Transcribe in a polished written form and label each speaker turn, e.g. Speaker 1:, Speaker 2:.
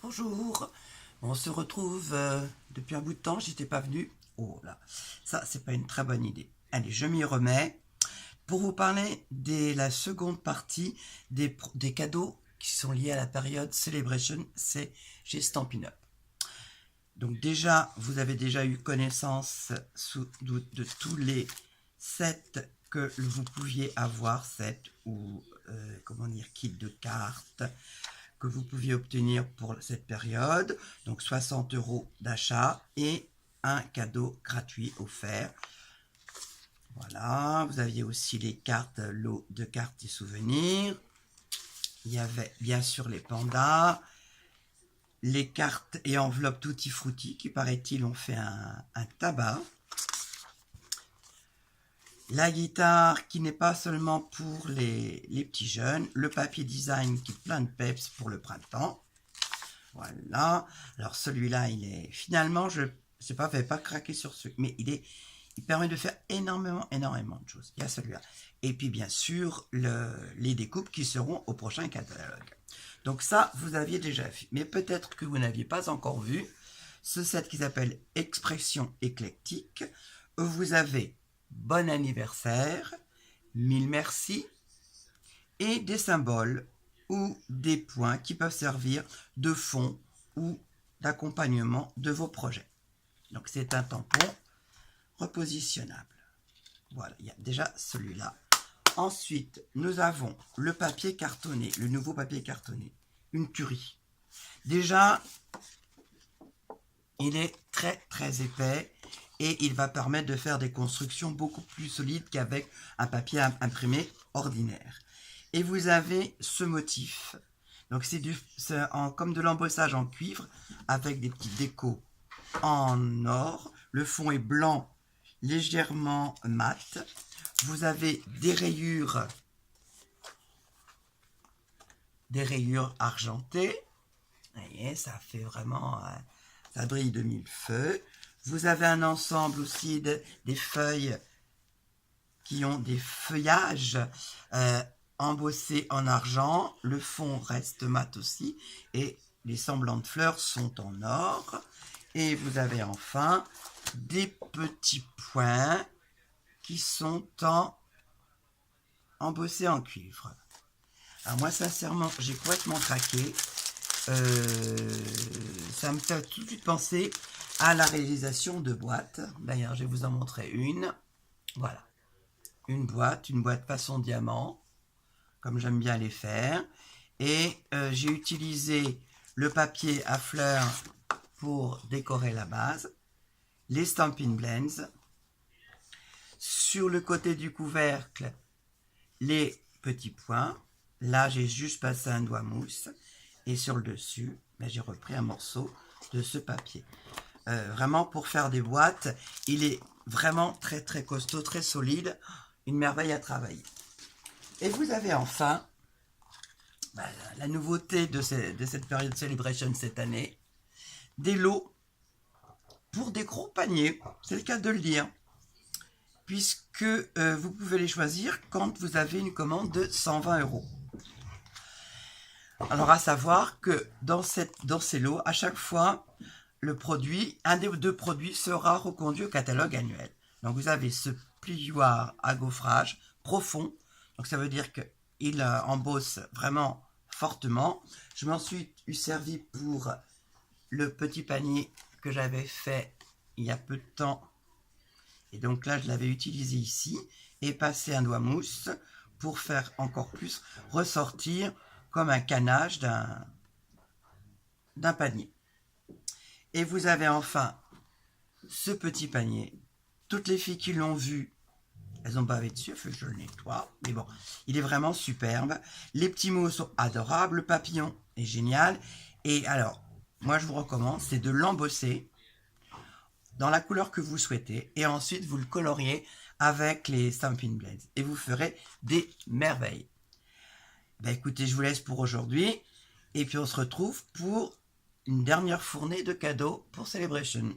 Speaker 1: Bonjour, on se retrouve depuis un bout de temps, j'étais pas venu. Oh là, ça c'est pas une très bonne idée. Allez, je m'y remets pour vous parler de la seconde partie des cadeaux qui sont liés à la période Celebration, c'est chez Stampin' Up. Donc déjà, vous avez déjà eu connaissance de tous les sets que vous pouviez avoir, sets ou comment dire, kit de cartes, que vous pouviez obtenir pour cette période, donc 60 € d'achat et un cadeau gratuit offert. Voilà, vous aviez aussi les cartes, lot de cartes et souvenirs. Il y avait bien sûr les pandas, les cartes et enveloppes Tutti Frutti qui, paraît-il, ont fait un tabac. La guitare qui n'est pas seulement pour les petits jeunes, le papier design qui est plein de peps pour le printemps. Voilà, alors celui-là, il est finalement, je sais pas, je vais pas craquer sur ce, mais il permet de faire énormément de choses. Il y a celui-là. Et puis bien sûr, les découpes qui seront au prochain catalogue. Donc ça, vous aviez déjà vu. Mais peut-être que vous n'aviez pas encore vu ce set qui s'appelle Expression éclectique. Vous avez bon anniversaire, 1000 merci et des symboles ou des points qui peuvent servir de fond ou d'accompagnement de vos projets. Donc c'est un tampon repositionnable. Voilà, il y a déjà celui-là. Ensuite, nous avons le papier cartonné, le nouveau papier cartonné, une tuerie. Déjà, il est très épais et il va permettre de faire des constructions beaucoup plus solides qu'avec un papier imprimé ordinaire. Et vous avez ce motif. Donc c'est comme de l'embossage en cuivre avec des petits décos en or. Le fond est blanc, légèrement mat. Vous avez des rayures argentées. Vous voyez, ça fait vraiment, ça brille de mille feux. Vous avez un ensemble aussi des feuilles qui ont des feuillages embossés en argent. Le fond reste mat aussi et les semblants de fleurs sont en or. Et vous avez enfin des petits points qui sont embossés en cuivre. Alors moi, sincèrement, j'ai complètement craqué. Ça me fait tout de suite penser à la réalisation de boîtes. D'ailleurs, je vais vous en montrer une. Voilà. Une boîte façon diamant, comme j'aime bien les faire. Et j'ai utilisé le papier à fleurs pour décorer la base. Les Stampin' Blends. Sur le côté du couvercle, les petits points. Là, j'ai juste passé un doigt mousse. Et sur le dessus, j'ai repris un morceau de ce papier. Vraiment, pour faire des boîtes, il est vraiment très costaud, très solide. Une merveille à travailler. Et vous avez enfin la nouveauté de cette période Celebration cette année. Des lots pour des gros paniers. C'est le cas de le dire. Puisque vous pouvez les choisir quand vous avez une commande de 120 €. Alors à savoir que dans ces lots, à chaque fois, un des deux produits sera reconduit au catalogue annuel. Donc vous avez ce plioir à gaufrage profond. Donc ça veut dire qu'il embosse vraiment fortement. Je m'en suis servi pour le petit panier que j'avais fait il y a peu de temps. Et donc là, je l'avais utilisé ici et passé un doigt mousse pour faire encore plus ressortir comme un canage d'un panier. Et vous avez enfin ce petit panier. Toutes les filles qui l'ont vu, elles ont bavé dessus, il faut que je le nettoie. Mais bon, il est vraiment superbe. Les petits mots sont adorables, le papillon est génial. Et alors, moi je vous recommande, c'est de l'embosser dans la couleur que vous souhaitez. Et ensuite, vous le coloriez avec les Stampin' Blends. Et vous ferez des merveilles. Écoutez, je vous laisse pour aujourd'hui. Et puis on se retrouve pour une dernière fournée de cadeaux pour Celebration.